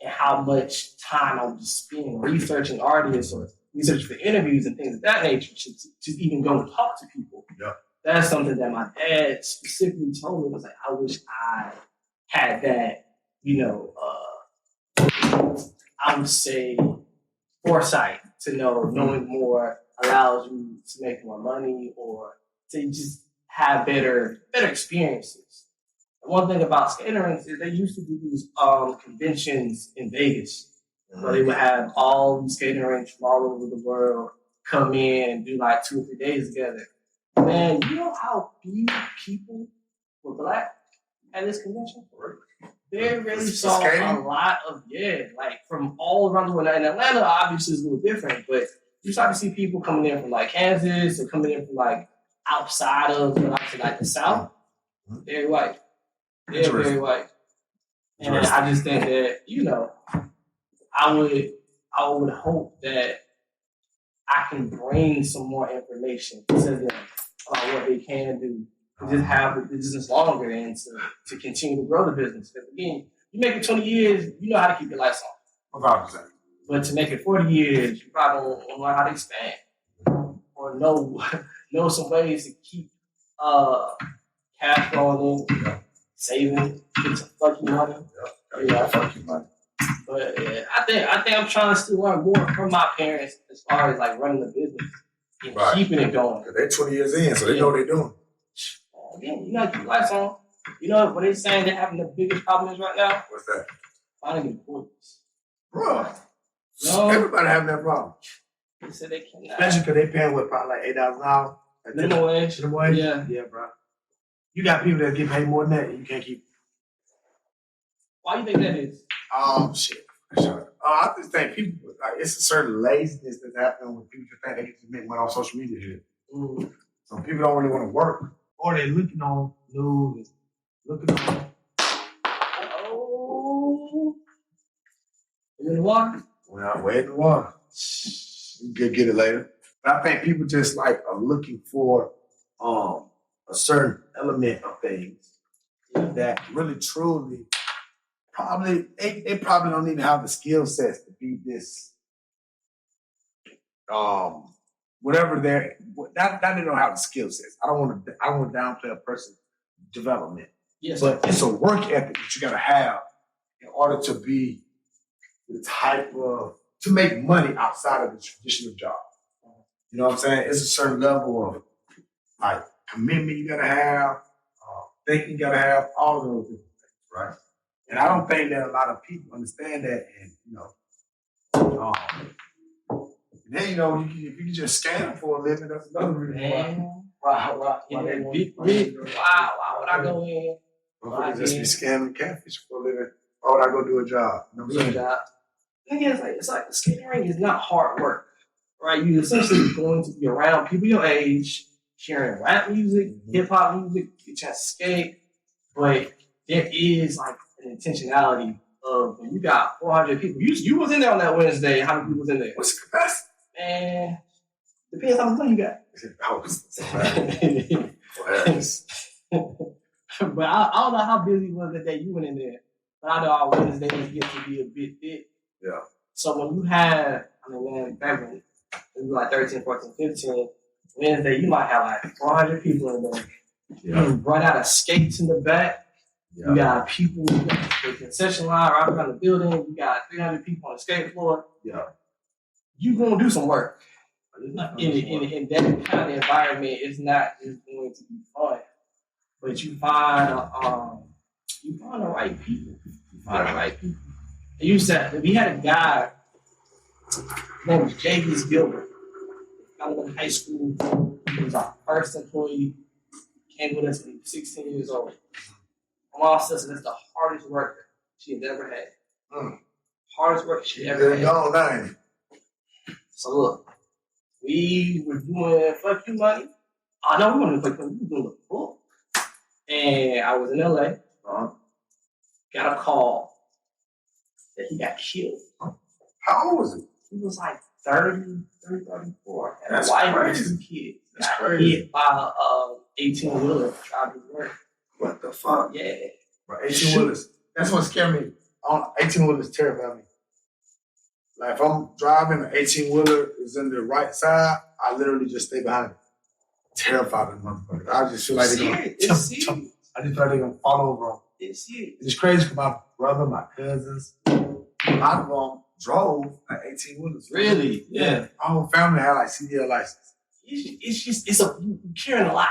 and how much time I was spending researching artists or researching for interviews and things of that nature to even go and talk to people. Yeah. That's something that my dad specifically told me. Was like, I wish I had that, I would say foresight to know knowing more allows you to make more money or to just have better experiences. And one thing about skating rinks is they used to do these conventions in Vegas where they would have all these skating rinks from all over the world come in and do like 2 or 3 days together. Man, you know how few people were black at this convention? They really saw a lot of, like from all around the world. In Atlanta, obviously, is a little different, but you start to see people coming in from like Kansas or coming in from like outside of like the South. Very white. They're very white. And I just think that, I would hope that I can bring some more information to them about what they can do to just have the business longer and to continue to grow the business. Because again, you make it 20 years, you know how to keep your lights on. 1,000%. But to make it 40 years, you probably don't know how to expand or know some ways to keep cash flowing in, saving, get some fucking money. Fucking money. But I think I'm trying to still learn more from my parents as far as like running the business and keeping it going. They're 20 years in, so they know what they're doing. Again, you gotta keep your lights on. You know what they're saying they're having the biggest problem is right now? What's that? Finding employees. Bro, everybody having that problem. They said they cannot. Especially because they paying probably like $8,000 an hour. Minimum wage. Yeah, bro. You got people that get paid more than that, and you can't keep. Why do you think that is? Shit. I just think people, like, it's a certain laziness that's happening when people just think they can just make money on social media here. Mm. So people don't really want to work, or they're looking on news, looking on. Oh, you in the water? Well, I'm waiting the water. You could get it later. But I think people just like are looking for a certain element of things that really truly probably they probably don't even have the skill sets to be this whatever they're that they don't have the skill sets. I don't want to downplay a person's development. Yes. But it's a work ethic that you gotta have in order to be the type of to make money outside of the traditional job. You know what I'm saying? It's a certain level of like commitment you gotta have, thinking you gotta have, all of those different things, right? And I don't think that a lot of people understand that, and then if you can just scam for a living, that's another reason why. In that big rig, why would I go in? Why just be scamming catfish for a living? Why would I go do a job? You know what I'm saying? Job. Again, it's like scaring is not hard work, right? You essentially going to be around people your age, sharing rap music, hip hop music, you get a chance to skate, but there is like an intentionality of when you got 400 people. You was in there on that Wednesday. How many people was in there? What's the capacity? And depends how much money you got. But I don't know how busy was the day you went in there. But I know our Wednesdays get to be a bit thick. Yeah. So when you have, back when you were like 13, 14, 15, Wednesday, you might have like 400 people in there. Yeah. You run out of skates in the back. Yeah. You got people with the concession line right around the building. You got 300 people on the skate floor. Yeah. You gonna do some work. In that kind of environment, it's not just going to be fun. But you find the right people. We had a guy, his name was J.B. Gilbert. I was in high school. He was our first employee. Came with us when he was 16 years old. My mom says that's the hardest worker she had ever had. Hardest worker she ever had. So look, we were doing fuck you money. Oh no, we weren't doing fuck you money. We were doing the book. And I was in LA. Got a call that he got killed. How old was he? He was like 30, 34. And That's a wife crazy. and 2 kids. That's Got crazy. hit by 18-wheeler driving to work. What the fuck? Yeah. Bro, 18-wheelers. That's what scared me. 18-wheelers terrify me. Like if I'm driving, an 18-wheeler is in the right side, I literally just stay behind it. Terrified of motherfuckers. I just feel like they're gonna I just feel like they're gonna fall over on me. It's crazy because my brother, my cousins, a lot of them drove like 18-wheelers. Really? Yeah. Our whole family had like CDL license. You carrying a lot.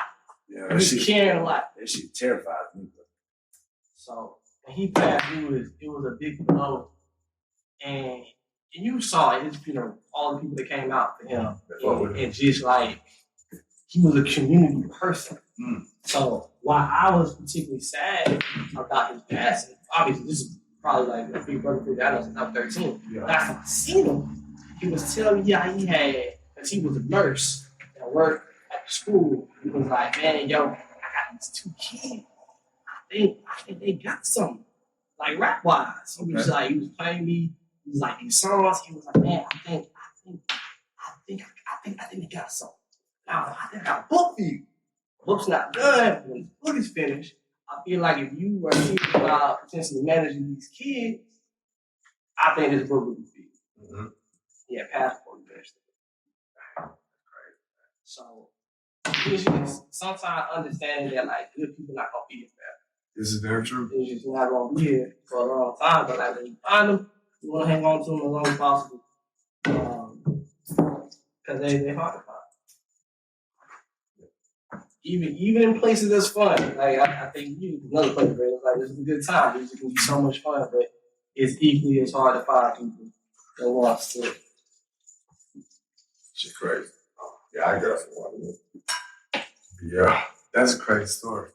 Yeah, You're just carrying a lot. That shit terrifies me. So when he passed, it was a big blow. And you saw his funeral, all the people that came out for him. And just like, he was a community person. So while I was particularly sad about his passing, obviously this is probably like a big brother figure I know since I was 13. Yeah. But after I seen him, he was telling me how he had, because he was a nurse at work at school. He was like, man, yo, I got these 2 kids. I think they got something. Like rap wise. He was like, he was playing me. He was like these songs. He was like, man, I think they got something. Now I think I got a book for you. The book's not done. When the book is finished, I feel like if you were thinking about potentially managing these kids, I think this book would be for you. Yeah, passport finished it. So it's just sometimes understanding that like good people not gonna be here forever. This is very true. It's just not gonna be here for a long time. But like when you find them, you wanna hang on to them as long as possible. Because they're hard to find. Even in places that's fun. Like I think another place where it's like this is a good time. It can be so much fun, but it's equally as hard to find people that wants to. Shit crazy. Yeah, I got it. Yeah, that's a crazy story.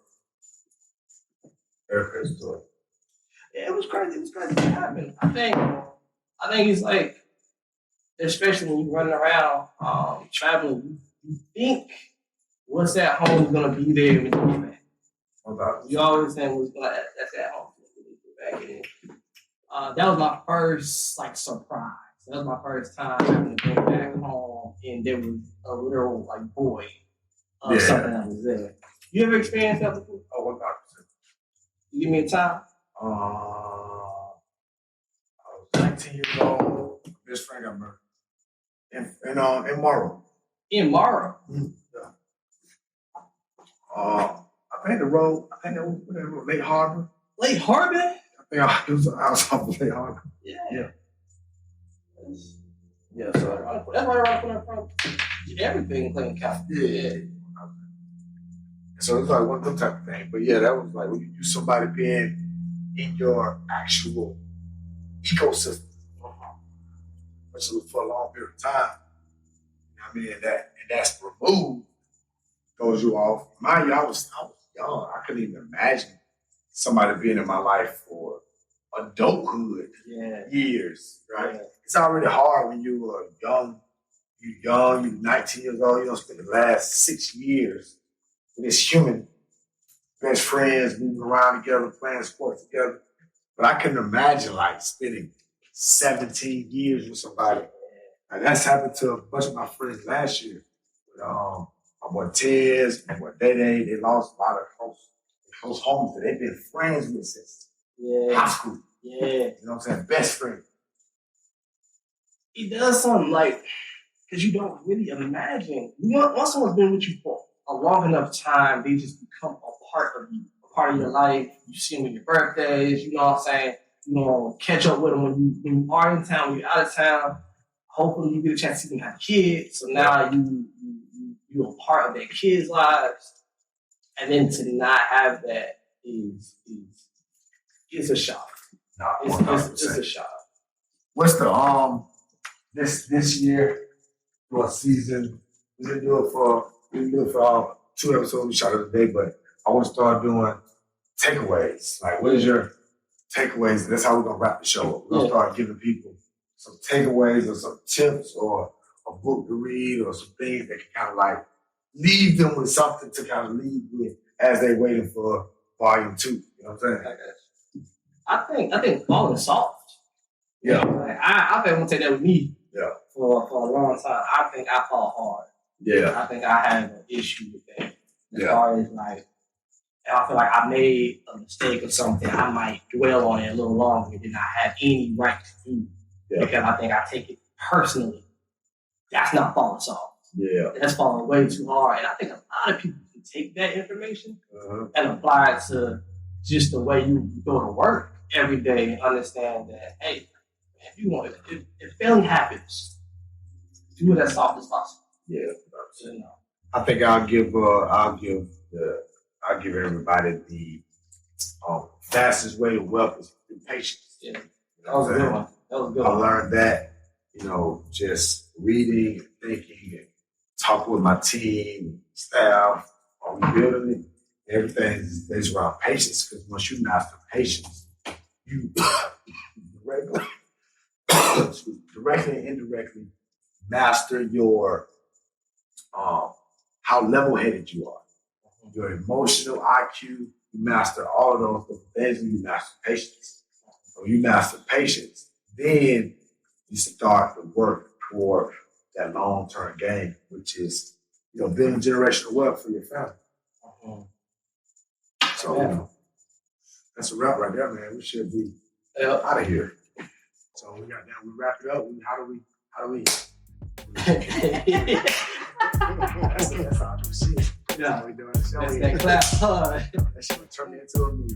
Very crazy story. Yeah, it was crazy. It was crazy to happen. I think I think it's like, especially when you're running around, traveling, you think what's at home is gonna be there when you get back. You always think what's gonna that's at home when you get back in. That was my first like surprise. That was my first time having to go back home, and there was a little like void of something that was there. You ever experienced that before? Oh, 100%. You give me a time. I was 19 years old. My best friend got murdered. In Morrow. In Morrow. Yeah. I think that was whatever, Lake Harbor. Lake Harbor? It was off of Lake Harbor. Yeah. Yeah, That's so right around from everything in Clayton County. yeah. So it's like one of them type of thing. But yeah, that was like when you do somebody being in your actual ecosystem, which was for a long period of time. You know what I mean? And that's removed, throws you off. Mind you, I was young. I couldn't even imagine somebody being in my life for adulthood years, right? Yeah. It's already hard when you are young. You're 19 years old. You don't spend the last 6 years with this human, best friends, moving around together, playing sports together. But I couldn't imagine like spending 17 years with somebody. And that's happened to a bunch of my friends last year. With, my boy Tez, my boy Day, they lost a lot of close homies that they've been friends with since high school. Yeah. You know what I'm saying? Best friend. It does something like, because you don't really imagine. Once someone's been with you for a long enough time, they just become a part of you, a part of your life. You see them on your birthdays, you know what I'm saying? You know, catch up with them when you are in town, when you're out of town. Hopefully you get a chance to see them have kids. So now you're a part of their kids' lives. And then to not have that is a shock. No, It's a shock. What's the this year for a season? We didn't do it for 2 episodes we shot it today, but I want to start doing takeaways. Like, what is your takeaways? That's how we're gonna wrap the show up. We're gonna start giving people some takeaways or some tips or a book to read or some things that can kind of like leave them with something to kind of leave with as they waiting for volume 2. You know what I'm saying? I think falling soft. Yeah. Like, I think I'm gonna take that with me. Yeah. For a long time. I think I fall hard. Yeah. I think I have an issue with that. As Yeah. far as like, if I feel like I made a mistake or something, I might dwell on it a little longer than I have any right to do. Yeah. Because I think I take it personally. That's not falling soft. Yeah. That's falling way too hard. And I think a lot of people can take that information and apply it to just the way you go to work every day and understand that, hey, if you want, if failing happens, do it as soft as possible. Yeah. You know. I think I'll give everybody the fastest way to wealth is through patience. Yeah. That was a good one. I learned that, just reading and thinking and talking with my team, staff, are we building it? Everything is based around patience, because once you master patience, you directly and indirectly master your how level-headed you are. Your emotional IQ, you master all of those different things, and you master patience. So you master patience, then you start to work toward that long-term game, which is, building generational wealth for your family. So, that's a wrap right there, man. We should be out of here. So we wrap it up. How do we? That's how I do shit. Yeah. How we doing the show. That's that clap hard. That shit would turn me into a meme.